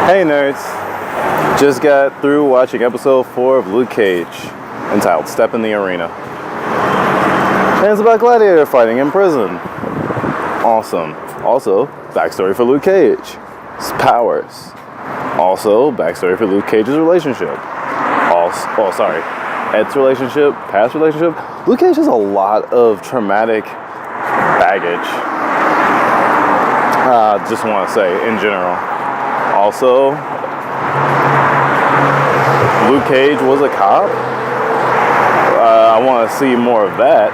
Hey nerds! Just got through watching episode 4 of Luke Cage, entitled Step in the Arena. And it's about gladiator fighting in prison. Awesome. Also, backstory for Luke Cage. His powers. Also, backstory for Luke Cage's relationship. Ed's relationship, past relationship. Luke Cage has a lot of traumatic baggage. Just want to say, in general. Also, Luke Cage was a cop. I want to see more of that.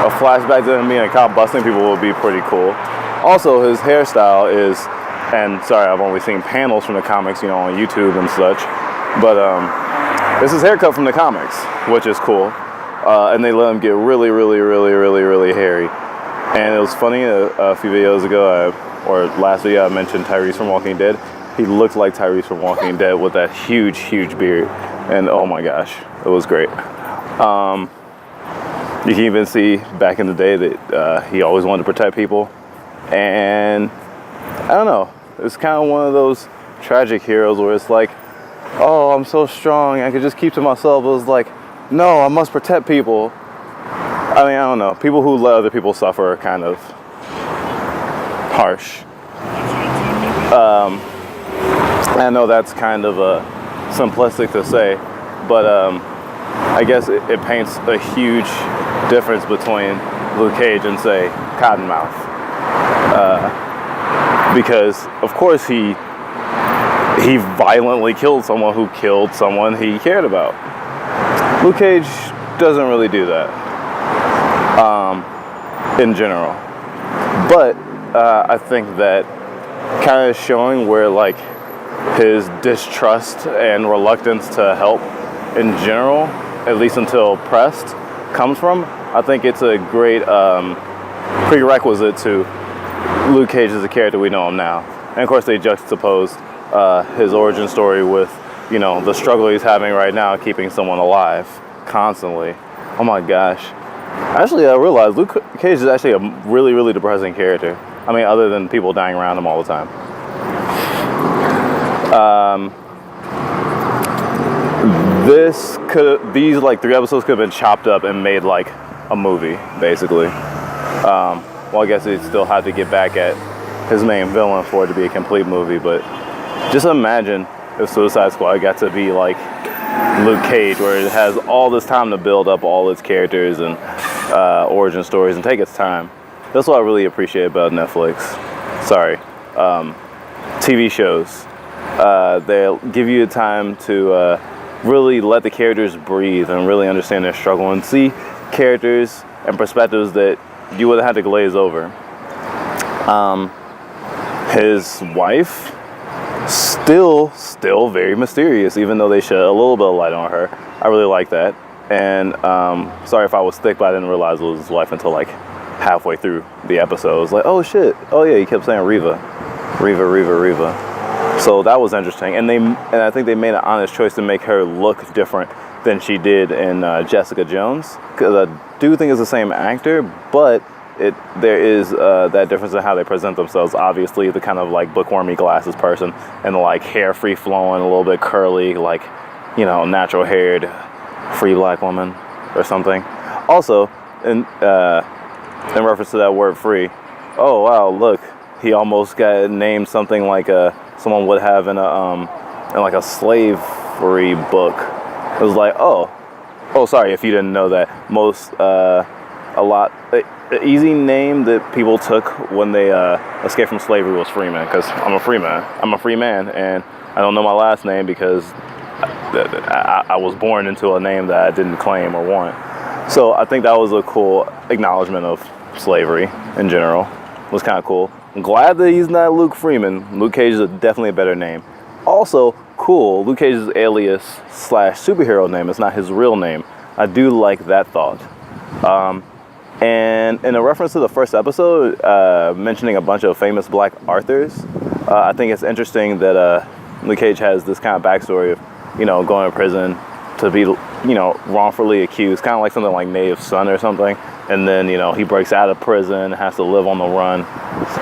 A flashback to him being a cop busting people would be pretty cool. Also, his hairstyle is, and sorry, I've only seen panels from the comics, on YouTube and such, but this is haircut from the comics, which is cool. And they let him get really, really, really, really, really hairy. And it was funny, a few videos ago, or last video, I mentioned Tyrese from Walking Dead. He looked like Tyrese from Walking Dead with that huge, huge beard. And oh my gosh, it was great. You can even see back in the day that he always wanted to protect people. And I don't know, it's kind of one of those tragic heroes where it's like, oh, I'm so strong, I could just keep to myself. It was like, no, I must protect people. I mean, I don't know. People who let other people suffer are kind of harsh. I know that's kind of simplistic to say, but I guess it paints a huge difference between Luke Cage and, say, Cottonmouth. Because, of course, he violently killed someone who killed someone he cared about. Luke Cage doesn't really do that, in general. But I think that kind of showing where, like, his distrust and reluctance to help in general, at least until pressed, comes from, I think it's a great prerequisite to Luke Cage as a character we know him now. And of course they juxtaposed his origin story with, the struggle he's having right now keeping someone alive constantly. Oh my gosh. Actually, I realized Luke Cage is actually a really, really depressing character. I mean, other than people dying around him all the time. These like 3 episodes could have been chopped up and made like a movie, basically. Well, I guess it still had to get back at his main villain for it to be a complete movie, but just imagine if Suicide Squad got to be like Luke Cage, where it has all this time to build up all its characters and origin stories and take its time. That's what I really appreciate about Netflix. TV shows. They'll give you time to really let the characters breathe and really understand their struggle and see characters and perspectives that you would have had to glaze over. His wife, still very mysterious, even though they shed a little bit of light on her. I really like that. And sorry if I was thick, but I didn't realize it was his wife until like halfway through the episode. I was like, oh shit, oh yeah, he kept saying Reva. So that was interesting. And I think they made an honest choice to make her look different than she did in Jessica Jones, because I do think it's the same actor, but there is that difference in how they present themselves. Obviously, the kind of like bookwormy glasses person, and the like hair free flowing, a little bit curly, like natural haired free black woman or something. Also, in reference to that word free, oh wow, look, he almost got named something like someone would have in like a slavery book. It was like, oh, sorry if you didn't know that. The easy name that people took when they escaped from slavery was Freeman, because I'm a free man, and I don't know my last name because I was born into a name that I didn't claim or want. So I think that was a cool acknowledgement of slavery in general. It was kind of cool. I'm glad that he's not Luke Freeman. Luke Cage is definitely a better name. Also, cool, Luke Cage's alias / superhero name is not his real name. I do like that thought. And in a reference to the first episode, mentioning a bunch of famous black authors, I think it's interesting that Luke Cage has this kind of backstory of, going to prison to be, wrongfully accused, kind of like something like Native Son or something. And then, he breaks out of prison, has to live on the run,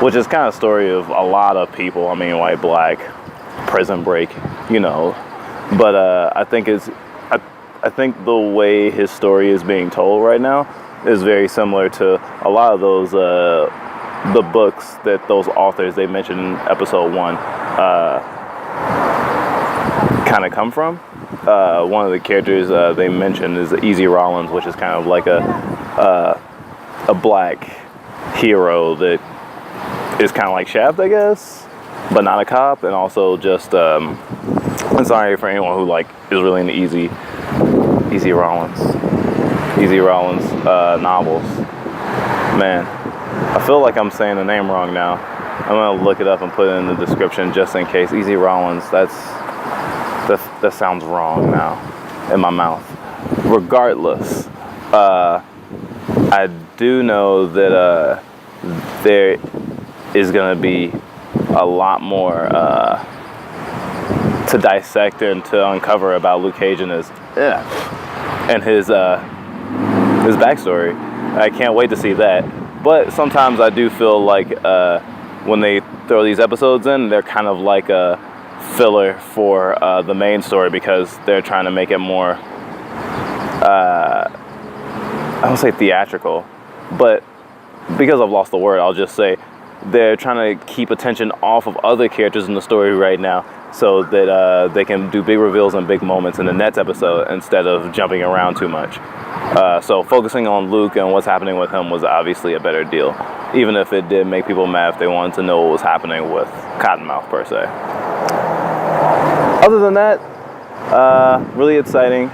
which is kind of a story of a lot of people. I mean, white, black, Prison Break, you know. But I think I think the way his story is being told right now is very similar to a lot of those the books that those authors they mentioned in episode 1 kind of come from. One of the characters they mentioned is Easy Rollins, which is kind of like a black hero that is kind of like Shaft, I guess, but not a cop, and also just I'm sorry for anyone who like is really into Easy Rollins novels. Man, I feel like I'm saying the name wrong now. I'm gonna look it up and put it in the description just in case. Easy Rollins, that sounds wrong now in my mouth. Regardless, I do know that there is gonna be a lot more to dissect and to uncover about Luke Cage and his backstory. I can't wait to see that. But sometimes I do feel like when they throw these episodes in, they're kind of like a filler for the main story because they're trying to make it more, I don't say theatrical, but because I've lost the word, I'll just say they're trying to keep attention off of other characters in the story right now so that they can do big reveals and big moments in the next episode instead of jumping around too much. So focusing on Luke and what's happening with him was obviously a better deal, even if it did make people mad if they wanted to know what was happening with Cottonmouth per se. Other than that, really exciting.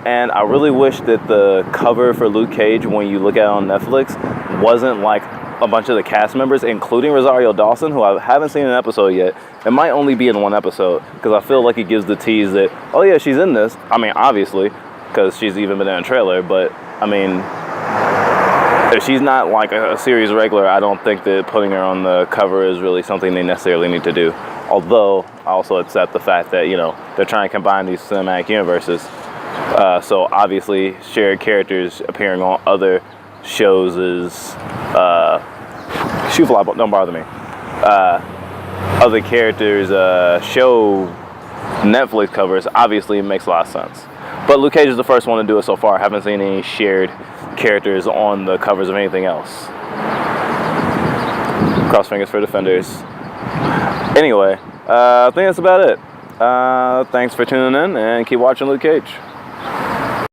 And I really wish that the cover for Luke Cage, when you look at it on Netflix, wasn't like a bunch of the cast members, including Rosario Dawson, who I haven't seen an episode yet. It might only be in one episode, because I feel like it gives the tease that, oh yeah, she's in this. I mean, obviously, because she's even been in a trailer, but I mean, if she's not like a series regular, I don't think that putting her on the cover is really something they necessarily need to do. Although, I also accept the fact that, you know, they're trying to combine these cinematic universes. So obviously, shared characters appearing on other shows is, shoe fly, don't bother me. Other characters show Netflix covers obviously makes a lot of sense. But Luke Cage is the first one to do it so far. I haven't seen any shared characters on the covers of anything else. Cross fingers for Defenders. Anyway, I think that's about it. Thanks for tuning in and keep watching Luke Cage.